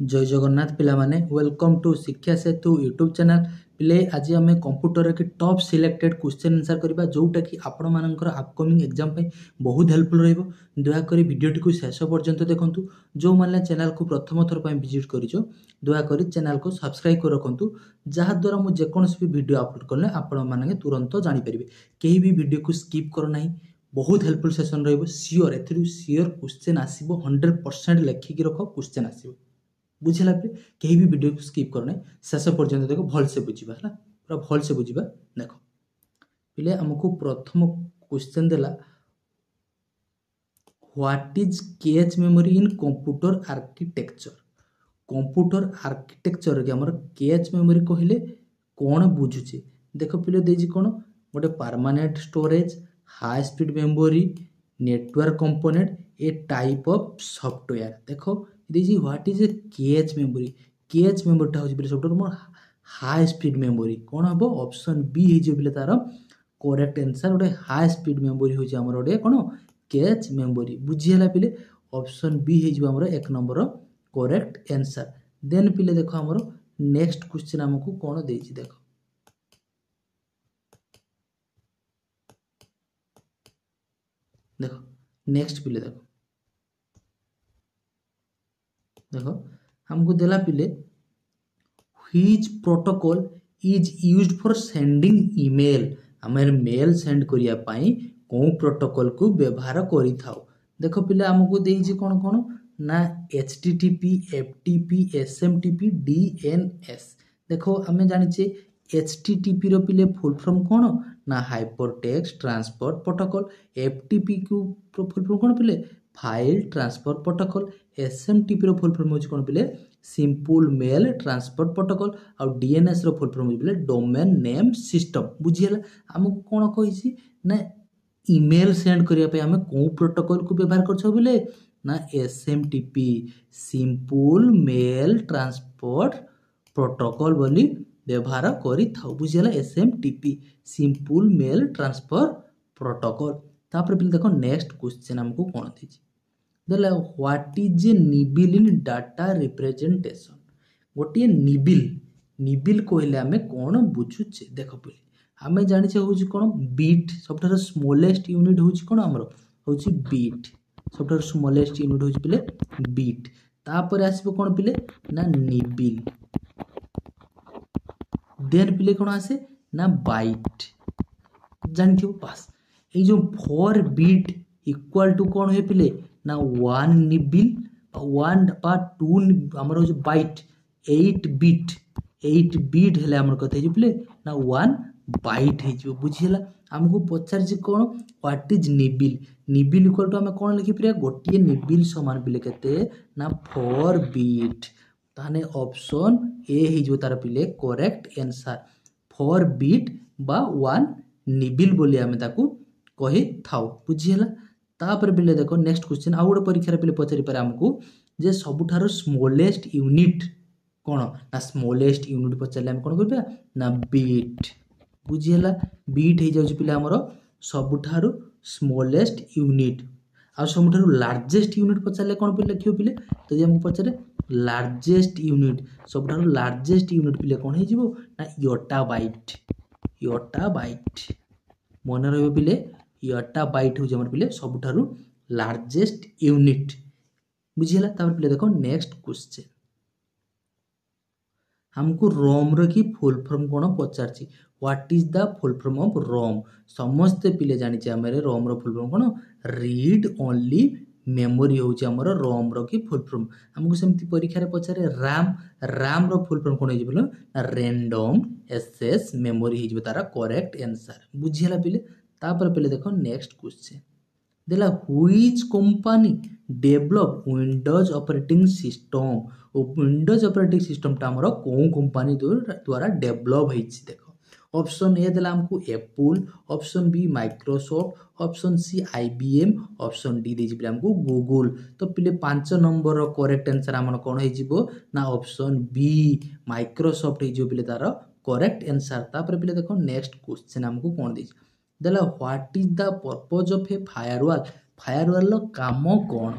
जय जगन्नाथ पिला माने वेलकम टू शिक्षा सेतु यूट्यूब चैनल पिले आज आम कंप्यूटर की टॉप सिलेक्टेड क्वेश्चन आंसर करबा जोटा कि आपण मानकर अपकमिंग एग्जाम पे बहुत हेल्पफुल रहइबो। दयाकोरी वीडियोटी को शेष पर्यंत देखंतु। जो माने चैनल को प्रथम थर पे विजिट करिजो दयाकोरी चैनल को सब्सक्राइब कर रखंतु, जहा द्वारा मु जेकोनोसी भी वीडियो अपलोड करले आपण माने तुरंत जानि परिबे। केही भी वीडियो को स्किप करो नाही, बहुत हेल्पफुल सेशन रहइबो। सियोर एथरु सियोर क्वेश्चन आसीबो, 100% लेखि कि रखो क्वेश्चन आसीबो। बुझिला पे कहीं भी वीडियो को स्किप करना शेष पर्यंत देखो भल से बुझा है पूरा भल से बुझा। देख पिले आमको प्रथम क्वेश्चन देला what is cache memory in computer architecture. Computer architecture के हमर कैच मेमोरी कहले कौन बुझुचे। देख पिले देजी कौन गोटे permanent storage, high speed memory, network component, a type of software. देखो देजी what is a cache memory. Cache मेमोरीटा होची पिले सबटो मोर हाई स्पीड मेमोरी। कौन हबो ऑप्शन बी हे जे पिले तार करेक्ट आंसर। गोटे हाई स्पीड मेमोरी होची हमर गोटे कोन कैच मेमोरी। बुझिला पिले ऑप्शन बी हे जे हमर एक नंबर करेक्ट आंसर। देन पिले देखो हमर नेक्स्ट क्वेश्चन हमको कोन देची। देखो देखो नेक्स्ट पिले देखो देखो हमको देला पिले which protocol is used for sending email. हमें मेल सेंड करिया पाई को प्रोटोकॉल को व्यवहार करि थाओ। देखो पिले हमको देइछि कोन कोन ना HTTP, FTP, SMTP, DNS। देखो हमें जानिछे HTTP रो पिले फुल फॉर्म कोन ना हाइपरटेक्स्ट ट्रांसपोर्ट प्रोटोकॉल। FTP को फुल फॉर्म कोन पिले फाइल ट्रांसफर प्रोटोकॉल। SMTP रो फुल फॉर्म होची कोन पिले सिंपल मेल ट्रांसपोर्ट प्रोटोकॉल। आ DNS रो फुल फॉर्म होची पिले डोमेन नेम सिस्टम। बुझियला हमको कोन कहिछि ना ईमेल सेंड करिया पे हमें को प्रोटोकॉल को व्यवहार करछो बिले ना SMTP simple mail transport protocol बोली व्यवहार करि थाउ। बुझियला SMTP simple mail transfer protocol. तापर पिले देखो नेक्स्ट क्वेश्चन हमको कोन देछि देला what is a nibble in data representation. गोटे निबिल कहले हमें कौन बुझुचे। देखो पिले हमें जानिछे होची कोन बीट। सबठार स्मॉलेस्ट यूनिट होची कोन हमरो होची बीट। सबठार स्मॉलेस्ट यूनिट होची पिले बीट। तापर आसीबो कोन पिले ना निबिल। देन पिले कोन आसे ना बाइट। जानथियो पास ए जो 4 बीट इक्वल टू कोन हे पिले ना 1 निबिल 1 पा 2 हमर जो बाइट 8 बीट हेले हमर कथे जे पिले ना 1 बाइट हे जो। बुझिला हमको पचार जे कोन what is nibble equal to हमें कोन लिखि पिले गोटिए निबिल समान पिले केते ना 4 बीट। ताने ऑप्शन ए हे जो तार पिले करेक्ट आंसर 4 बीट बा 1 निबिल बोली हमें ताकू कहि थाउ। बुझिला तापर पिले देखो नेक्स्ट क्वेश्चन आ गोटे परीक्षा पिले पचारि पारे हमको जे सबुठारो स्मॉलेस्ट यूनिट कोन ना स्मॉलेस्ट यूनिट पचारले हम कोन करबा ना बीट। बुझिला बीट हे जाउछ पिले हमरो सबुठारो स्मॉलेस्ट यूनिट। आ सबुठारो लार्जेस्ट यूनिट पचारले कोन पिले लिखियो पिले तो जे हमको पचारे लार्जेस्ट यूनिट सबुठारो लार्जेस्ट यूनिट पिले कोन हे जिवो ना योटा बाइट मन रहबो पिले योटा बाइट हो हमर पिले सबुठारो लार्जेस्ट यूनिट। बुझिला तापर पिले देखो नेक्स्ट क्वेश्चन हमको रोम रो की फुल फॉर्म कोन पचारछि। What is the full form of ROM. समस्त पिले जानिछे हमरे रोम रो फुल फॉर्म कोन रीड ओनली मेमोरी होची हमर रोम रो की फुल फॉर्म। हमको सेमती परीक्षा रे पचारे राम रो फुल फॉर्म कोन हे जिवलो ना रैंडम एक्सेस मेमोरी हे जिवो तारा करेक्ट आंसर। बुझिला पिले तापर पिले देखो नेक्स्ट क्वेश्चन देला which company develop Windows operating system. Windows operating system ता हमर को कंपनी द्वारा डेवलप हेछि। देखो ऑप्शन ए देला हमको Apple, option B Microsoft, option C IBM, option D दे जिबले हमको गूगल। तो पिले 5 नंबर रो करेक्ट आंसर हमन कोन हे जिवो ना ऑप्शन बी माइक्रोसॉफ्ट हे जिवो पिले तार करेक्ट आंसर। तापर पिले देखो नेक्स्ट क्वेश्चन हमको कोन देछि देला what is the purpose of a firewall. Firewall रो काम कोन।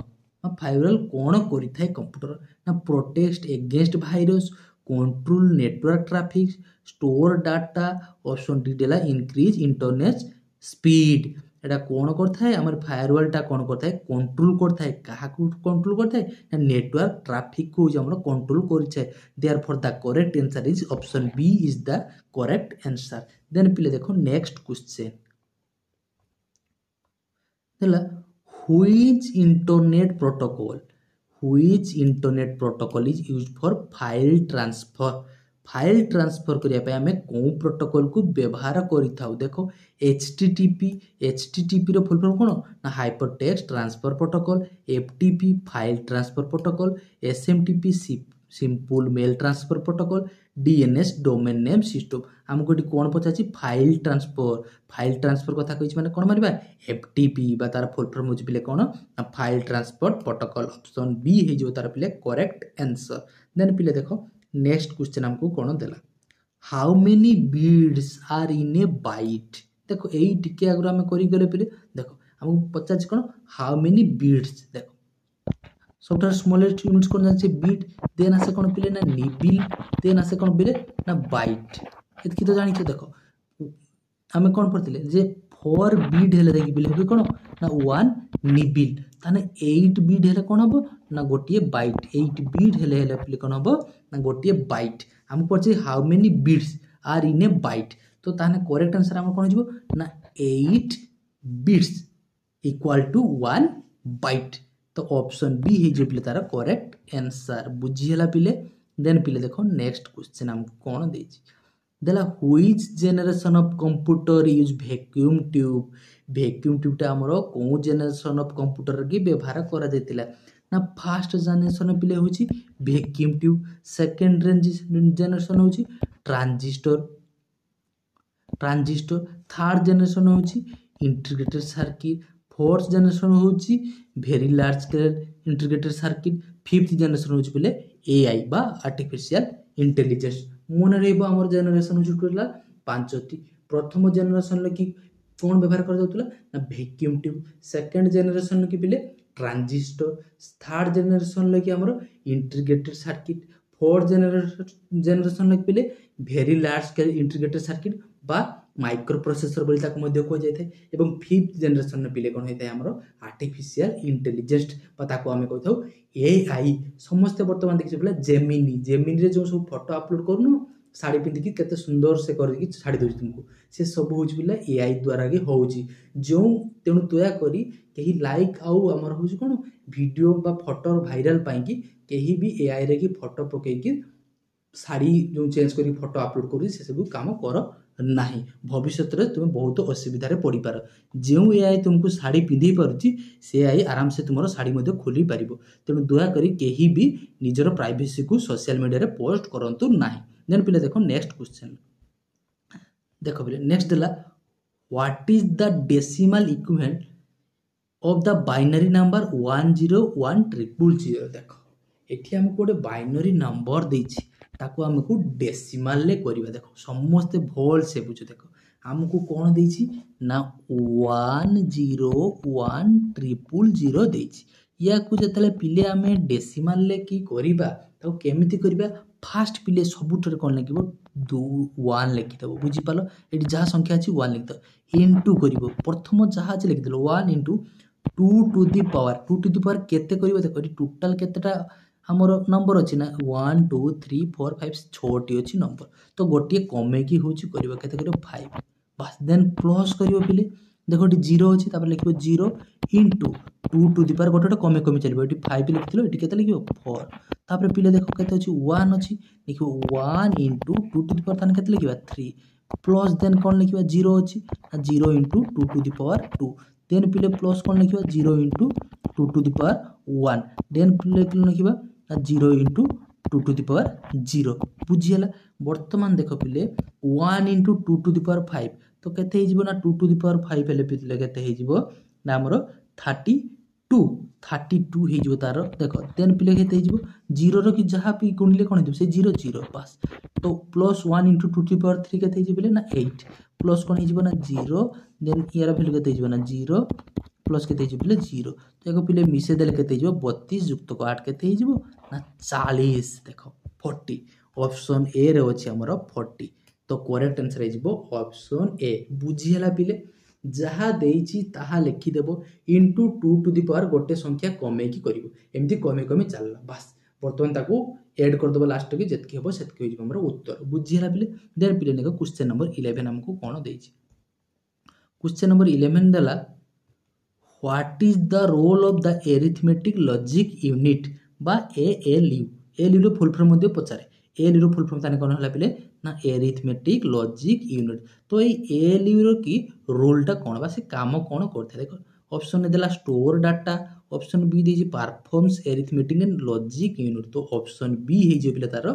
फायरवाल कौन करिथाय कंप्यूटर ना protect against virus control network traffic store data option D देला इंक्रीज इंटरनेट स्पीड एटा कौन करथाय हमर फायरवालटा कौन करथाय कंट्रोल करथाय काहाकू कंट्रोल करथाय ना नेटवर्क ट्रैफिक को हमर कंट्रोल करिछे therefore the correct answer is option B is the correct answer then पिले देखो नेक्स्ट क्वेश्चन देला which internet protocol is used for file transfer करिया पे हमें कोन प्रोटोकॉल को व्यवहार करिथाउ देखो http रो फुल फॉर्म कोन ना hypertext transfer protocol ftp file transfer protocol smtp simple mail transfer protocol DNS domain name system हमको एटी कोन पचाछि फाइल ट्रांसफर कथा कहिछि माने कोन मारिबा FTP बा तार फुल फॉर्म होछि पिले कोन file transfer protocol option B हे जो तार पिले करेक्ट आंसर देन पिले देखो नेक्स्ट क्वेश्चन हमको कोन देला how many bits are in a byte देखो एई टिके अगर हम करि गले पिले देखो हमको पचाछि कोन हाउ मेनी बीड्स देखो सबटा स्मॉलेस्ट यूनिट्स कोन जाचे बीट देन आसे कोन पिले ना निबिल देन आसे कोन पिले ना बाइट एतकी तो जानि छ देखो हमें कोन पड़तिले जे 4 बीट हेले देखि बिले कोन ना 1 निबिल ताने 8 बीट हेले कोन हबो ना गोटिए बाइट 8 बीट हेले पिले कोन हबो ना गोटिए बाइट हम पछे how many bits are in a byte तो ताने करेक्ट आंसर हम कोन जिवो ना 8 बीट्स इक्वल टू 1 बाइट तो ऑप्शन बी हे जो पिले तारा करेक्ट आंसर बुझी हला पिले देन पिले देखो नेक्स्ट क्वेश्चन हम कोन देछि देला which generation of computer use vacuum tube टा हमरो को जनरेशन ऑफ कंप्यूटर की व्यवहार करा देतिला ना फर्स्ट जनरेशन पिले होछि वैक्यूम ट्यूब सेकंड जनरेशन होछि ट्रांजिस्टर थर्ड जनरेशन होछि इंटीग्रेटेड सर्किट फोर्थ जनरेशन होछि very large scale integrated circuit fifth generation होछि पिले एआई बा आर्टिफिशियल इंटेलिजेंस मन रहबो हमर जनरेशन होछि टोटल पांचटी प्रथम जनरेशन लकी कोन व्यवहार कर जाउतला ना वैक्यूम ट्यूब सेकंड जनरेशन लकी पिले ट्रांजिस्टर थर्ड जनरेशन लकी हमर इंटीग्रेटेड सर्किट फोर्थ जनरेशन लकी पिले very large scale integrated circuit बा माइक्रो प्रोसेसर बोली ताको मध्ये को जाय एवं फिफ्थ जनरेशन न पिले कोन होइते हमरो आर्टिफिशियल इंटेलिजेंस पता को हमें कहथौ एआई समस्त वर्तमान देखि पिले जेमिनी रे जो सब फोटो अपलोड करनु साड़ी पिंदी की केते सुंदर से कर की साड़ी दोछि तुमको से सब होछि पिले एआई द्वारा के होछि जो तेनु तया करी केही लाइक आउ हमर होछि कोन वीडियो बा फोटो वायरल पाई की केही भी एआई रे की फोटो पके की साड़ी जो चेंज करी फोटो अपलोड करी से सब काम कर नाही भविष्य रे तुम बहुत असुविधा रे पड़ी पार जो एआई तुमको साड़ी पिंधी पारुची से एआई आराम से तुमरो साड़ी मध्ये खोली पारिबो तेनु दया करी केही भी निजर प्राइवेसी को सोशल मीडिया रे पोस्ट करंतु नाही देन पिले देखो नेक्स्ट क्वेश्चन देखो पिले नेक्स्ट देला what is the decimal equivalent of the binary number 101000 देखो एठी हम कोडे बाइनरी नंबर देछि ताको हमको डेसिमल ले करिबा देखो समस्त भोल से बुझो देखो हमको कोन देछि ना 101000 देछि या को जतले पिले हमें डेसिमल ले की करिबा तो केमिति करिबा फास्ट पिले सबुटर कोन लागिबो 1 लिखि दबो बुझी पालो एटी जहा संख्या अछि 1 लिखि द इनटू करिबो प्रथम जहा अछि लिखि देलो 1 into 2 to the power केते करिबो देखो एटी टोटल केतेटा हमर नंबर अछि ना 1 2 3 4 5 6टी अछि नंबर तो गोटिए कमे की होछि करिबो केते करिबो 5 बस देन प्लस करिबो पिले देखो एटी 0 अछि तापर लिखिबो 0 into 2 to the power गोटे कमे कमे चलिबो एटी 5 लिखिथिलो एटी केते लिखिबो 4 तापर पिले देखो केते अछि 1 अछि लिखिबो 1 into 2 to the power ताने केते लिखिबा 3 प्लस देन कोन लिखिबा 0 अछि 0 into 2 to the power 2 then पिले प्लस कोन लिखिबा 0 into 2 to the power 1 then पिले लिखिबा 0 into 2 to the power 0 बुझियला वर्तमान देखो पिले 1 into 2 to the power 5 तो केते हे जिवो ना 2 to the power 5 हेले पिले केते हे जिवो ना हमरो 32 हे जिवो तारो देखो देन पिले केते हे जिवो 0 रो की जहा पी गुणले कोन दिबो से 0 0 बस तो plus 1 into 2 to the power 3 केते हे जिवो ना 8 प्लस कोन हे जिवो ना 0 देन यार वैल्यू केते हे जिवो ना 0 प्लस के पिले 0 तो एक पिले मिसे देले के 32 युक्त 8 के ना 40 देख 40 ऑप्शन ए रे अछि हमर 40 तो करेक्ट आंसर है ऑप्शन ए बुझीला पिले जहाँ देइछि ताहा लिखि देबो इनटू 2 टू द पावर गोटे संख्या कमे की करिवो एमती कमे कमे चलला बस बर्तमान ताकू ऐड कर देबो लास्ट के जेतकी हेबो सेतकी होइबो हमर उत्तर बुझीला पिले देन पिले नेको क्वेश्चन नंबर 11 हमको कोन देइछि क्वेश्चन नंबर 11 देला what is the role of the arithmetic logic unit बा एएलयू एएलयू रो फुल फॉर्म मध्ये पचारे एएलयू रो फुल फॉर्म ताने कोन हला पिले ना एरिथमेटिक लॉजिक यूनिट तो ये एएलयू रो की रोल टा कोन बा से काम कोन करथे देखो ऑप्शन ने देला स्टोर डाटा ऑप्शन बी देजी performs arithmetic and logic unit तो ऑप्शन बी हे जे पिले तारो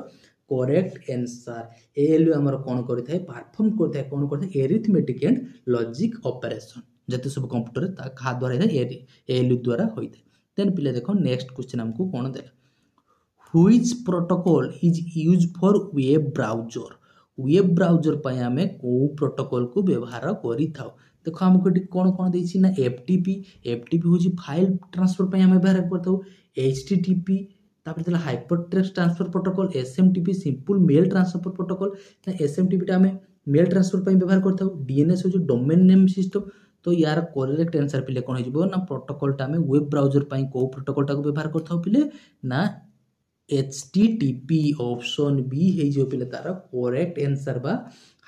करेक्ट आंसर एएलयू हमर कोन करथाय परफॉर्म करथाय कोन करथाय एरिथमेटिक एंड लॉजिक ऑपरेशन जते सब कंप्यूटर ता खा द्वारा एएलयू द्वारा होइथे देन पिले देखो नेक्स्ट क्वेश्चन हमको कोन देला which protocol is used for web browser पय हमें को प्रोटोकॉल को व्यवहार करि थाउ देखो हमको कोन कोन देछि ना एफटीपी होछि फाइल ट्रांसफर पय हमें व्यवहार करथाउ एचटीटीपी तापर देला hyper text transfer protocol SMTP simple mail transfer protocol SMTP टा हमें मेल ट्रांसफर पय व्यवहार करथाउ डीएनएस होछि डोमेन नेम सिस्टम तो यार करेक्ट आंसर पिले कोन होइबो ना प्रोटोकॉल टा हमें वेब ब्राउजर पय को प्रोटोकॉल टा को व्यवहार करथाउ पिले ना HTTP ऑप्शन बी हे जो पिले तार करेक्ट आंसर बा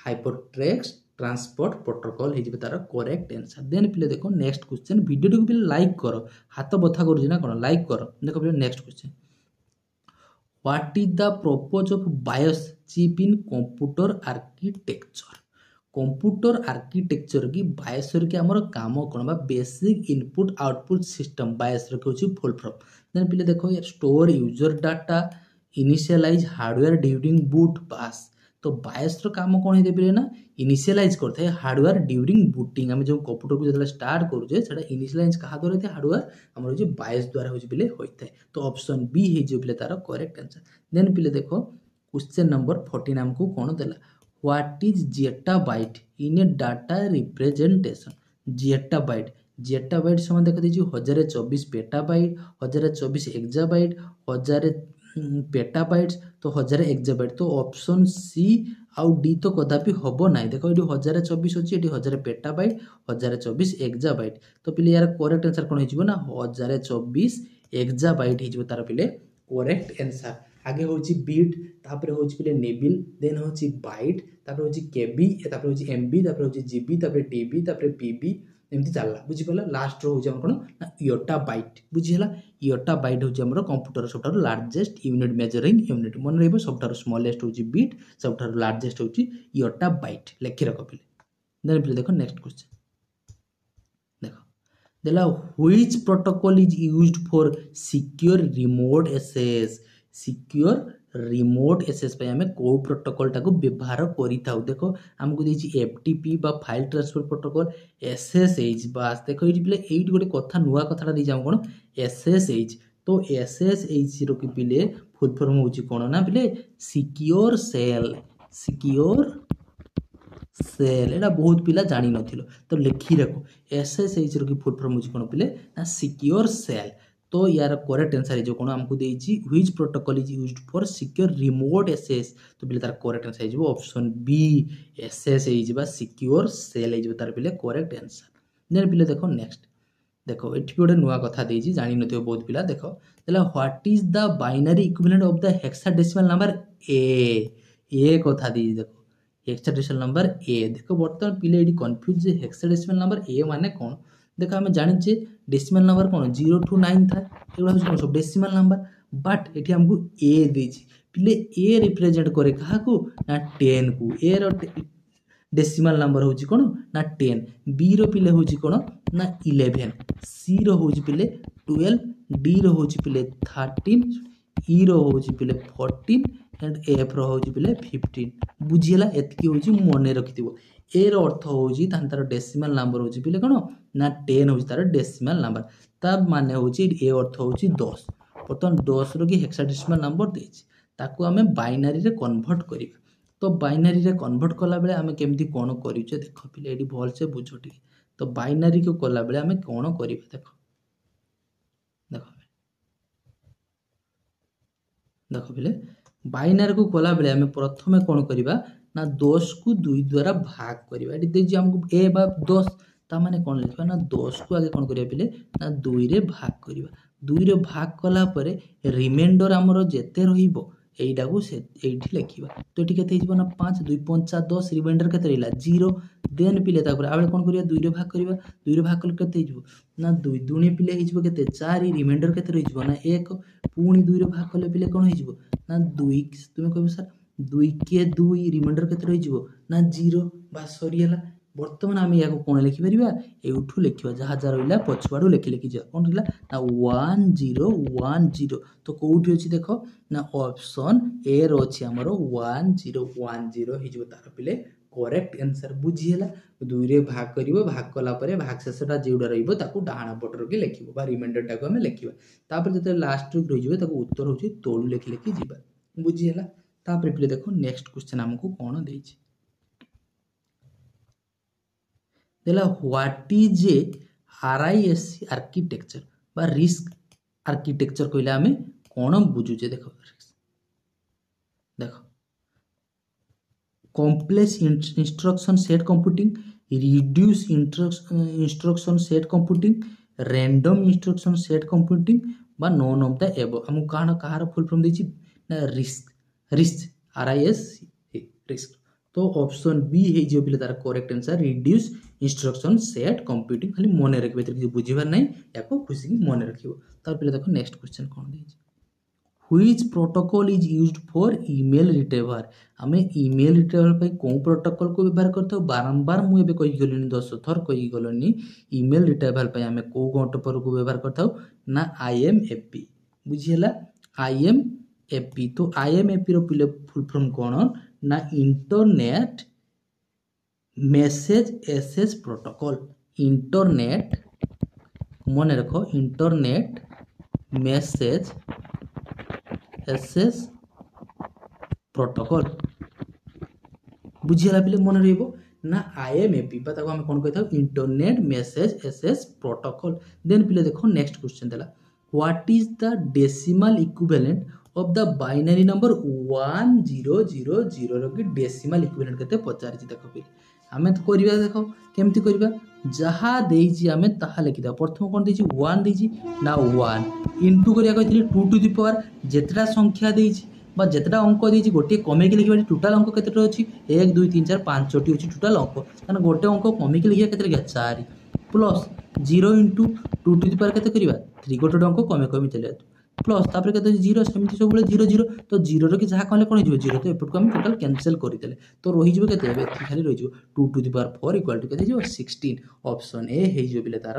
हाइपरटेक्स्ट ट्रांसपोर्ट प्रोटोकॉल हे जो तार करेक्ट आंसर देन पिले देखो नेक्स्ट क्वेश्चन वीडियो को पिले लाइक करो हाथ बथा करू ना कोन लाइक करो देखो पिले next question what is the purpose of BIOS chip in computer architecture की बायोसर के हमर काम कोन बा बेसिक इनपुट आउटपुट सिस्टम बायोसर के होची फुल फॉर्म देन पिले देखो यार store user data initialize hardware during boot पास तो बायोस रो काम कोन हे देबे ना इनिशियलाइज करथे हार्डवेयर ड्यूरिंग बूटिंग हम जो कंप्यूटर को जतला स्टार्ट करू जे सेटा इनिशियलाइज कहा द्वारा थे हार्डवेयर हमर जे बायोस द्वारा होची पिले होइथे तो ऑप्शन बी हे जे पिले तार करेक्ट आंसर देन पिले देखो क्वेश्चन नंबर 14 हमको कोन देला what is zettabyte in A data representation zettabyte समान देख दीजिए 1024 पेटाबाइट 1024 एक्जाबाइट 1000 पेटाबाइट्स तो 1000 एक्जाबाइट तो ऑप्शन सी आउ डी तो कदापि हबो नाही देखो एटी 1024 अछि एटी 1000 पेटाबाइट 1024 एक्जाबाइट तो पिले यार करेक्ट आंसर कोन हिजबो ना 1024 एक्जाबाइट हिजबो तार पिले करेक्ट आंसर आगे होची बीट तापर होची पिले नेबिल देन होची बाइट तापर होची केबी तापर होची एमबी तापर होची जीबी तापर टीबी तापर पीबी एमती चलला बुझी पला लास्ट रो होची हम कोन ना योटा बाइट बुझी हला योटा बाइट होची हमरो कंप्यूटर सबटारो लार्जेस्ट यूनिट मेजरिंग यूनिट मन रहबो सबटारो स्मॉलेस्ट होची बीट सबटारो लार्जेस्ट होची योटा बाइट लेखि रखो पिले देन पिले देखो नेक्स्ट क्वेश्चन देखो देला which protocol is used for secure remote access पे हमें को प्रोटोकॉल टाको व्यवहार करि थाउ देखो हमको देछि एफटीपी बा फाइल ट्रांसफर प्रोटोकॉल एसएसएच बास देखो एटी पिले एटी गोटे कथा नुवा कथाटा देछि हम कोन एसएसएच तो एसएसएच रो कि पिले फुल फॉर्म होछि कोन ना पिले सिक्योर सेल एटा बहुत पिला जानि नथिलो तो लिखि रखो एसएसएच रो कि फुल फॉर्म होछि कोन पिले ना सिक्योर सेल तो यार करेक्ट आंसर है जो कोन हमको देछि which protocol is used for secure remote access तो पिले तार करेक्ट आंसर है ऑप्शन बी एसएसएच बा सिक्योर सेल है तार पिले करेक्ट आंसर देन पिले देखो नेक्स्ट देखो एठी गोटे नुवा कथा देछि जानि नथियो बहुत पिला देखो देला what is the binary equivalent of the hexadecimal number A कथा देछि देखो हेक्साडेसिमल नंबर ए देखो बर्तमान पिले एठी confuse J hexadecimal number A माने कोन देखो हमें जानिछे डेसिमल नंबर कोन 0 to 9 था एगुला होछ सब डेसिमल नंबर बट एठी हमको ए देछि पिले ए रिप्रेजेंट करे कहा को ना 10 को ए रो डेसिमल नंबर होछि कोन ना 10 बी रो पिले होछि कोन ना 11 सी रो होछि पिले 12 डी रो होछि पिले 13 ई रो होछि पिले 14 एंड एफ रो होछि पिले 15 बुझियला एतकी होछि मने रखिथिबो ए रो अर्थ होछि तार डेसिमल नंबर होछि पिले कोन ना 10 होछि तार डेसिमल नंबर तब माने होछि ए अर्थ होछि 10 बर्तमान 10 रो कि हेक्साडेसिमल नंबर देछि ताको हमें बाइनरी रे कन्वर्ट करिबा तो बाइनरी रे कन्वर्ट कला बेले हमें केमती कोन करिछे देखो पिले एडी भल से बुझोटी तो बाइनारी को कला बेले आम कौन करवा देख देख देख बोले बाइनारी को कला बेले आम प्रथम कौन करवा ना 10 को 2 द्वारा भाग करवा ये आमको ए बा 10 ता माने कौन लिखा ना 10 को आगे कौन करिया बेले ना 2 रे भाग करवा 2 रे भाग कला परे रिमाइंडर हमरो जेते रहिबो एइडा को से एइठी लिखिबा तो एठी केते हिजबो ना 5 2 5 10 रिमाइंडर केते रहिला 0 देन पिले तापर आबे कौन करिया 2 रे भाग करवा 2 रे भाग कले केते हिजबो ना 2 दुनी पिले हिजबो केते 4 रिमाइंडर केते रहिजबो ना 1 पुणी 2 रे भाग कले पिले कोन हिजबो ना 2 तुमे कहबो सर 2 के 2 रिमाइंडर केते रहिजबो ना 0 बा सरियला बर्तमान आम या कौन लिखिपर एठू लिखा जहाँ जहाँ रहा पछुआड़ लिखि लिखि जा कौन रहा ना 1 0 1 0 तो कौटी अच्छी देख ना ऑप्शन ए रही आमर 1 0 1 0 हो तार पिले करेक्ट आंसर बुझीगला 2 रे भाग कर भाग कलापर भाग शेषटा जोड़ा डाण पटर की लिखा रिमाइंडर टाक आम लिखा जो लास्ट रही उत्तर हूँ तलू लिखि लिखि जा बुझीगला पिले देख नेक्स्ट क्वेश्चन आमको कौन देछि देला what is A RISC architecture बा रिस्क आर्किटेक्चर कहले आमे कोन बुझुचे देखो देखो complex instruction set computing reduce instruction set computing random instruction set computing बा नॉन ऑफ द एबव हम कहार फुल फॉर्म देछि ना रिस्क रिस्क आरआईएससी रिस्क तो ऑप्शन बी है जो पिले तार correct answer reduce instruction set computing खाली मन रखिबे किसी बुझिबार नहीं याको खुशी की मन रखिबो तार पिले देखो नेक्स्ट क्वेश्चन कोन देछि which protocol is used for email retriever हमें ईमेल रिट्रीवर पे कोन प्रोटोकॉल को व्यवहार करथो बारंबार मु एबे कहि गलिनी 10 थर कहि गलनी ईमेल रिट्रीवर पे हमें को प्रोटोकॉल को व्यवहार करथो ना आईएमएपी बुझियला आईएमएपी तो आईएमएपी रो पिले फुल फॉर्म कोन ना internet message access protocol internet मन रखो इंटरनेट मैसेज एसेज प्रोटोकॉल बुझिला पिले मन रहइबो ना आईएमएपी पता को हम कोन कहता internet message access protocol then पिले देखो नेक्स्ट क्वेश्चन देला what is the decimal equivalent of the binary number 1000 रो कि डेसिमल इक्विवेलेंट केते पचारि देखो पिले हमें तो करिबा देखो केमती करिबा जहा देछि हमें ताहा लिखि दा प्रथम कोन देछि 1 देछि ना 1 इनटू करिया कहथिले 2 टू द पावर जेतरा संख्या देछि बा जेतरा अंक देछि गोटे कमे के लिखिबा टोटल अंक केतेटा अछि 1 2 3 4 5 टी अछि टोटल अंक माने गोटे अंक कमे के लिखिया केते लिखिया 4 plus 0 into 2 to the power केते करिबा 3 गोटे अंक कमे कमे चले प्लस तापर केते 0 सेमति सब बेले 0 0 तो 0 रो कि जहा कहले कोन हिजो 0 तो एपट को हम टोटल कैंसिल करि देले तो रहि जबो केते एबे खाली रहि जबो 2 to the power 4 equal to केते जबो 16 ऑप्शन ए हे जो बिले तार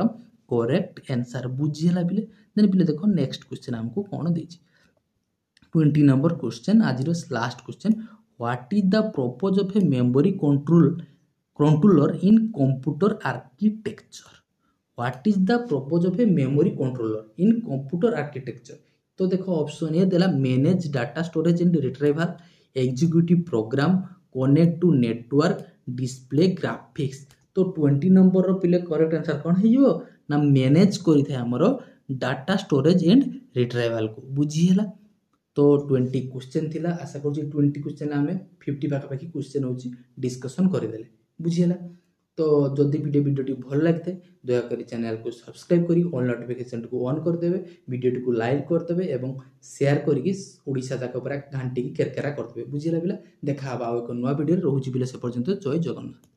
करेक्ट आंसर बुझिला बिले देन बिले देखो नेक्स्ट क्वेश्चन हमको कोन देछि 20 नंबर क्वेश्चन आज रो last question what is the purpose of a memory controller in computer architecture what is the purpose of a memory controller in computer architecture तो देखो ऑप्शन ए देला manage data storage and retrieval executive program connect to network display graphics तो 20 number रो पिले correct answer कोन हेजो ना manage करि थे हमरो डाटा स्टोरेज एंड रिट्रीवल को बुझी हला तो 20 क्वेश्चन थिला आशा करू 20 क्वेश्चन हमें 50 पाखा क्वेश्चन होची डिस्कशन कर देले बुझी हला तो जदि वीडियो भल लगते दयाकोरी चैनल को सब्सक्राइब करी ऑल नोटिफिकेशन को ऑन कर देबे वीडियो को लाइक कर देबे एवं शेयर करी ओडिशा जाक पर घंटी की केरकेरा कर देबे बुझिला बिला देखा बा एक नवा वीडियो रहउची बिला से पर्यंत जय जगन्नाथ।